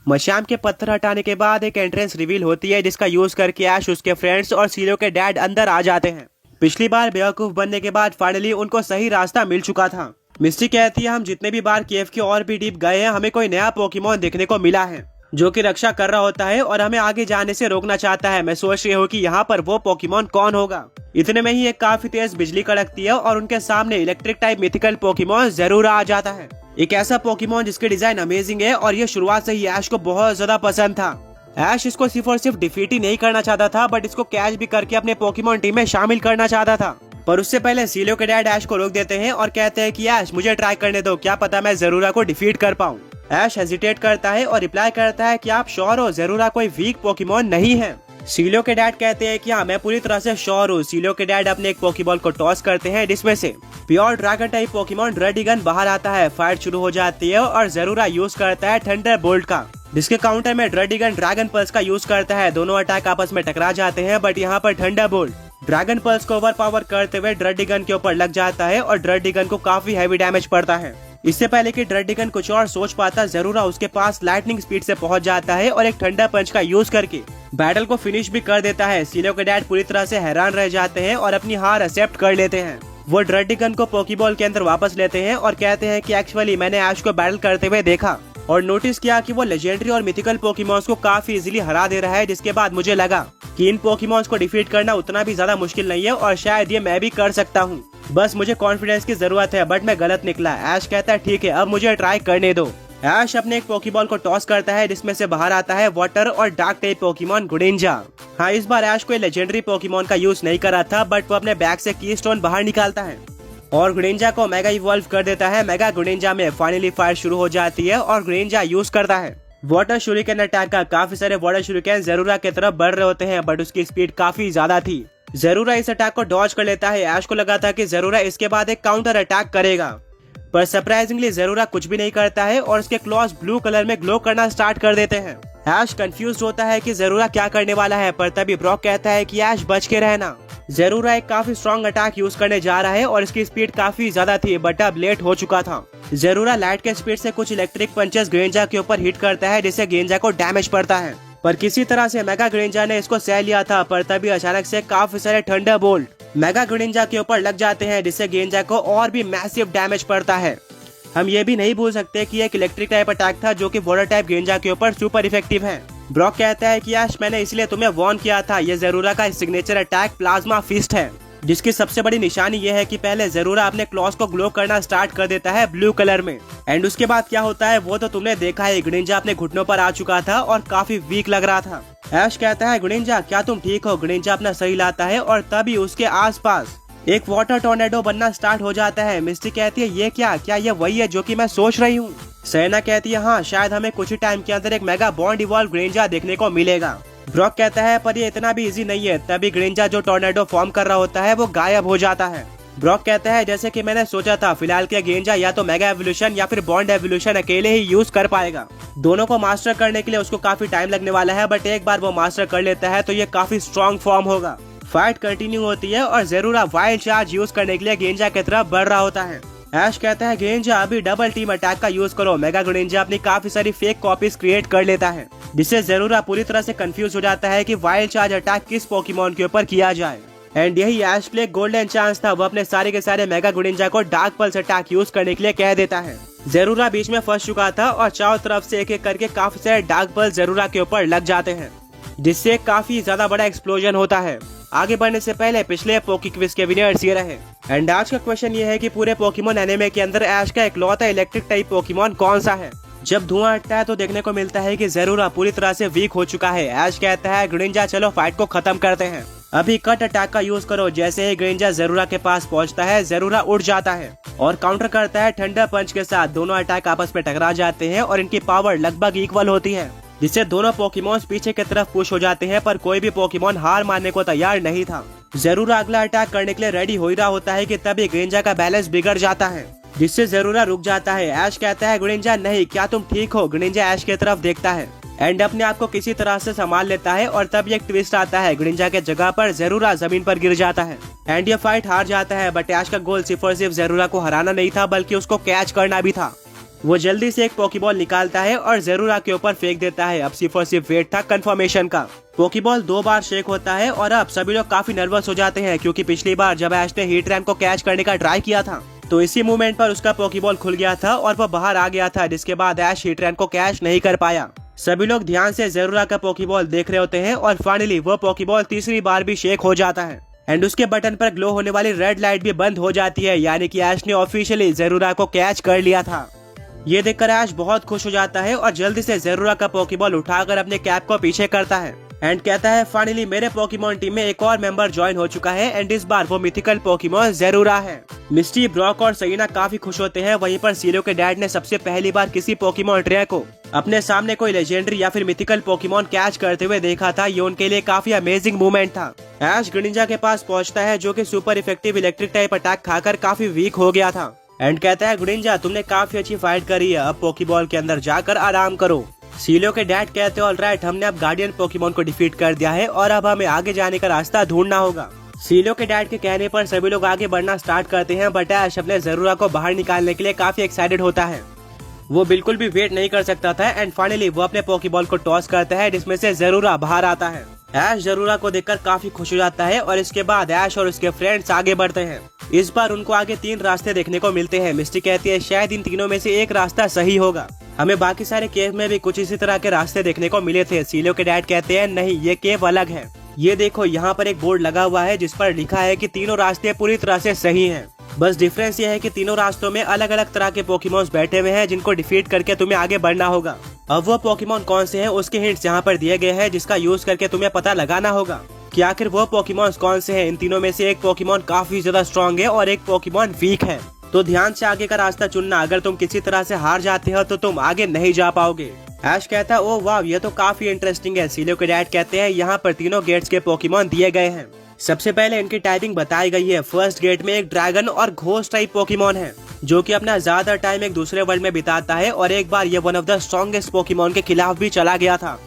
मशाम के पत्थर हटाने के बाद एक एंट्रेंस रिवील होती है जिसका यूज करके ऐश, उसके फ्रेंड्स और सीलो के डैड अंदर आ जाते हैं। पिछली बार बेवकूफ बनने के बाद फाइनली उनको सही रास्ता मिल चुका था। मिस्टी कहती है हम जितने भी बार केव के और भी डीप गए हैं हमें कोई नया पोकेमॉन देखने को मिला है जो कि रक्षा कर रहा होता है और हमें आगे जाने से रोकना चाहता है। मैं सोच रही हूँ कि यहाँ पर वो पोकेमॉन कौन होगा। इतने में ही एक काफी तेज बिजली कड़कती है और उनके सामने इलेक्ट्रिक टाइप मिथिकल पोकेमॉन जरूर आ जाता है। एक ऐसा पोकेमॉन जिसके डिजाइन अमेजिंग है और ये शुरुआत से ही ऐश को बहुत ज्यादा पसंद था। ऐश इसको सिर्फ और सिर्फ डिफीट ही नहीं करना चाहता था बट इसको कैच भी करके अपने पोकेमॉन टीम में शामिल करना चाहता था। पर उससे पहले सीलो के डैड ऐश को रोक देते हैं और कहते हैं कि ऐश मुझे ट्राई करने दो, क्या पता मैं जरूरा को डिफीट कर पाऊँ। ऐश हेजिटेट करता है और रिप्लाई करता है कि आप श्योर हो जरूरा कोई वीक पोकेमॉन नहीं है। सीलो के डैड कहते हैं कि हाँ मैं पूरी तरह से श्योर हूँ। सीलो के डैड अपने एक पोकेबॉल को टॉस करते हैं जिसमें से प्योर ड्रैगन टाइप पोकेमॉन ड्रेडिगन बाहर आता है। फाइट शुरू हो जाती है और जरूरा यूज करता है थंडर बोल्ट का, जिसके काउंटर में ड्रेडिगन ड्रैगन पल्स का यूज करता है। दोनों अटैक आपस में टकरा जाते हैं बट यहाँ पर थंडर बोल्ट ड्रैगन पल्स को ओवर पावर करते हुए ड्रेडिगन के ऊपर लग जाता है और ड्रेडिगन को काफी हैवी डैमेज पड़ता है। इससे पहले कि ड्रेडिगन कुछ और सोच पाता जरूरा उसके पास लाइटनिंग स्पीड से पहुंच जाता है और एक थंडर पंच का यूज करके बैटल को फिनिश भी कर देता है। सीलो के डैड पूरी तरह से हैरान रह जाते हैं और अपनी हार एक्सेप्ट कर लेते हैं। वो ड्रेडिगन को पोकेबॉल के अंदर वापस लेते हैं और कहते हैं कि एक्चुअली मैंने ऐश को बैटल करते हुए देखा और नोटिस किया कि वो लेजेंडरी और मिथिकल पोकेमॉन्स को काफी इजीली हरा दे रहा है, जिसके बाद मुझे लगा कि इन पोकेमॉन्स को डिफीट करना उतना भी ज्यादा मुश्किल नहीं है और शायद ये मैं भी कर सकता हूँ। बस मुझे कॉन्फिडेंस की जरूरत है बट मैं गलत निकला। ऐश कहता है ठीक है अब मुझे ट्राई करने दो। ऐश अपने एक पोकेबॉल को टॉस करता है जिसमें से बाहर आता है वाटर और डार्क टाइप पोकेमॉन गुडेंजा। हाँ इस बार ऐश कोई लेजेंडरी पोकेमॉन का यूज नहीं करा था बट वो अपने बैग से की स्टोन बाहर निकालता है और गुडेंजा को मेगा इवॉल्व कर देता है। मेगा गुडेंजा में फाइनली फाइट शुरू हो जाती है और गुडेंजा यूज करता है वाटर शूरिकेन अटैक का। काफी सारे वाटर शूरिकेन जरूरा की तरफ बढ़ रहे होते हैं बट उसकी स्पीड काफी ज्यादा थी। जरूरा इस अटैक को डॉज कर लेता है। ऐश को लगा था कि जरूरा इसके बाद एक काउंटर अटैक करेगा पर सरप्राइजिंगली जरूरा कुछ भी नहीं करता है और उसके क्लॉज ब्लू कलर में ग्लो करना स्टार्ट कर देते हैं। ऐश कंफ्यूज होता है कि जरूरा क्या करने वाला है पर तभी ब्रॉक कहता है कि ऐश बच के रहना। जरूरा एक काफी स्ट्रॉन्ग अटैक यूज करने जा रहा है और इसकी स्पीड काफी ज्यादा थी बट अब लेट हो चुका था। जरूरा लाइट के स्पीड से कुछ इलेक्ट्रिक पंचेस ग्रेंजा के ऊपर हिट करता है जिससे ग्रेंजा को डैमेज पड़ता है पर किसी तरह से मेगा ग्रेंजा ने इसको सह लिया था। पर तभी अचानक से काफी सारे थंडर बोल्ट मेगा ग्रेंजा के ऊपर लग जाते हैं जिससे ग्रेंजा को और भी मैसिव डैमेज पड़ता है। हम ये भी नहीं भूल सकते कि एक इलेक्ट्रिक टाइप अटैक था जो कि वाटर टाइप ग्रेंजा के ऊपर सुपर इफेक्टिव है। ब्रॉक कहता है कि यश मैंने इसलिए तुम्हें वार्न किया था, ये जरूरा का सिग्नेचर अटैक प्लाज्मा फिस्ट है जिसकी सबसे बड़ी निशानी ये है कि पहले जरूरा अपने क्लॉज को ग्लो करना स्टार्ट कर देता है ब्लू कलर में एंड उसके बाद क्या होता है वो तो तुमने देखा है। गुडेंजा अपने घुटनों पर आ चुका था और काफी वीक लग रहा था। ऐश कहता है गुडेंजा क्या तुम ठीक हो। गुडेंजा अपना सही लाता है और तभी उसके आसपास एक वाटर टोर्नेडो बनना स्टार्ट हो जाता है। मिस्टी कहती है ये क्या ये वही है जो कि मैं सोच रही हूँ। सेना कहती है हाँ शायद हमें कुछ ही टाइम के अंदर एक मेगा बॉन्ड इवॉल्व ग्रेंजा देखने को मिलेगा। ब्रॉक कहता है पर ये इतना भी इजी नहीं है। तभी ग्रेंजा जो टोर्नेडो फॉर्म कर रहा होता है वो गायब हो जाता है। ब्रॉक कहता है जैसे कि मैंने सोचा था फिलहाल के ग्रेंजा या तो मेगा एवोल्यूशन या फिर बॉन्ड एवोल्यूशन अकेले ही यूज कर पाएगा। दोनों को मास्टर करने के लिए उसको काफी टाइम लगने वाला है बट एक बार वो मास्टर कर लेता है तो ये काफी स्ट्रॉन्ग फॉर्म होगा। फाइट कंटिन्यू होती है और जरूरा वाइल्ड चार्ज यूज करने के लिए ग्रेंजा की तरफ बढ़ रहा होता है। ऐश कहता है ग्रेंजा अभी डबल टीम अटैक का यूज करो। मेगा ग्रेंजा अपनी काफी सारी फेक कॉपीज क्रिएट कर लेता है जिससे जरूरा पूरी तरह से कंफ्यूज हो जाता है कि वाइल्ड चार्ज अटैक किस पोकेमॉन के ऊपर किया जाए एंड यही ऐश के लिए गोल्डन चांस था। वो अपने सारे के सारे मेगा ग्रेंजा को डार्क पल्स अटैक यूज करने के लिए कह देता है। जरूरा बीच में फंस चुका था और चारों तरफ से एक एक करके काफी सारे डार्क पल्स जरूरा के ऊपर लग जाते हैं जिससे काफी ज्यादा बड़ा एक्सप्लोजन होता है। आगे बढ़ने से पहले पिछले पोकी क्विज के विनर्स ये रहे एंड आज का क्वेश्चन ये है कि पूरे पोकेमॉन एनिमे के अंदर ऐश का इकलौता इलेक्ट्रिक टाइप पोकेमॉन कौन सा है। जब धुआं हटता है तो देखने को मिलता है कि जरूरा पूरी तरह से वीक हो चुका है। ऐश कहता है ग्रेंजा चलो फाइट को खत्म करते हैं, अभी कट अटैक का यूज करो। जैसे ही ग्रेंजा जरूरा के पास पहुंचता है जरूरा उड़ जाता है और काउंटर करता है थंडर पंच के साथ। दोनों अटैक आपस में टकरा जाते हैं और इनकी पावर लगभग इक्वल होती है जिससे दोनों पोकेमॉन्स पीछे की तरफ पुश हो जाते हैं पर कोई भी पोकेमॉन हार मानने को तैयार नहीं था। जरूरा अगला अटैक करने के लिए रेडी हो ही रहा होता है कि तभी ग्रेंजा का बैलेंस बिगड़ जाता है जिससे जरूरा रुक जाता है। ऐश कहता है ग्रेंजा नहीं क्या तुम ठीक हो। ग्रेंजा ऐश की तरफ देखता है एंड अपने आप को किसी तरह से संभाल लेता है और तब एक ट्विस्ट आता है। ग्रेंजा के जगह पर जरूरा जमीन पर गिर जाता है एंड ये फाइट हार जाता है बट ऐश का गोल सिर्फ और सिर्फ जरूरा को हराना नहीं था बल्कि उसको कैच करना भी था। वो जल्दी से एक पोकीबॉल निकालता है और ज़रूरा के ऊपर फेंक देता है। अब सिर्फ और सिर्फ वेट था कंफर्मेशन का। पोकीबॉल 2 बार शेक होता है और अब सभी लोग काफी नर्वस हो जाते हैं, क्योंकि पिछली बार जब ऐश ने हीटरैन को कैच करने का ट्राई किया था तो इसी मूवमेंट पर उसका पोकीबॉल खुल गया था और वह बाहर आ गया था, जिसके बाद ऐश हीटरैन को कैच नहीं कर पाया। सभी लोग ध्यान से ज़रूरा का पोकीबॉल देख रहे होते हैं और फाइनली वो पोकीबॉल तीसरी बार भी शेक हो जाता है एंड उसके बटन पर ग्लो होने वाली रेड लाइट भी बंद हो जाती है, यानी कि ऐश ने ऑफिशियली ज़रूरा को कैच कर लिया था। ये देखकर ऐश बहुत खुश हो जाता है और जल्दी से ज़रूरा का पोकीबॉल उठाकर अपने कैप को पीछे करता है एंड कहता है फाइनली मेरे पोकेमॉन टीम में एक और मेंबर ज्वाइन हो चुका है एंड इस बार वो मिथिकल पोकेमॉन ज़रूरा है। मिस्टी, ब्रॉक और सईना काफी खुश होते हैं। वहीं पर सीलो के डैड ने सबसे पहली बार किसी पोकेमॉन ट्रेनर को अपने सामने कोई लेजेंडरी या फिर मिथिकल पोकेमॉन कैच करते हुए देखा था। ये उनके लिए काफी अमेजिंग मूवमेंट था। ऐश ग्रिनिंजा के पास पहुंचता है जो कि super effective electric type attack खाकर काफी वीक हो गया था एंड कहता है ग्रिनिंजा तुमने काफी अच्छी फाइट करी है, अब पोकेबॉल के अंदर जाकर आराम करो। सीलो के डैड कहते हैं ऑलराइट, हमने अब गार्डियन पोकेमॉन को डिफीट कर दिया है और अब हमें आगे जाने का रास्ता ढूंढना होगा। सीलो के डैड के कहने पर सभी लोग आगे बढ़ना स्टार्ट करते हैं, बट ऐश अपने ज़रूरा को बाहर निकालने के लिए काफी एक्साइटेड होता है। वो बिल्कुल भी वेट नहीं कर सकता था एंड फाइनली वो अपने पोकेबॉल को टॉस करता है, जिसमें से ज़रूरा बाहर आता है। ऐश ज़रूरा को देखकर काफी खुश हो जाता है और इसके बाद ऐश और उसके फ्रेंड्स आगे बढ़ते हैं। इस बार उनको आगे 3 रास्ते देखने को मिलते हैं। मिस्टी कहती है शायद इन तीनों में से एक रास्ता सही होगा, हमें बाकी सारे केव में भी कुछ इसी तरह के रास्ते देखने को मिले थे। सीलो के डैड कहते हैं नहीं, ये केव अलग है। ये देखो यहाँ पर एक बोर्ड लगा हुआ है जिस पर लिखा है कि तीनों रास्ते पूरी तरह से सही हैं। बस डिफरेंस ये है कि तीनों रास्तों में अलग अलग तरह के पोकेमॉन्स बैठे हुए हैं जिनको डिफीट करके तुम्हें आगे बढ़ना होगा। अब वो पोकेमॉन कौन से हैं उसके हिंट्स यहाँ पर दिए गए हैं, जिसका यूज करके तुम्हें पता लगाना होगा कि आखिर वो पोकेमॉन्स कौन से हैं। इन तीनों में से एक पोकेमॉन काफी ज्यादा स्ट्रॉन्ग है और एक पोकेमॉन वीक है, तो ध्यान से आगे का रास्ता चुनना। अगर तुम किसी तरह से हार जाते हो तो तुम आगे नहीं जा पाओगे। ऐश कहता है ओह वाह, ये तो काफी इंटरेस्टिंग है। सीलो के डैड कहते हैं यहाँ पर तीनों गेट्स के पोकेमॉन दिए गए हैं। सबसे पहले इनकी टाइपिंग बताई गई है। फर्स्ट गेट में एक ड्रैगन और घोस्ट टाइप पोकेमॉन है जो कि अपना ज्यादा टाइम एक दूसरे वर्ल्ड में बिताता है और एक बार ये one of the strongest Pokemon के खिलाफ भी चला गया था।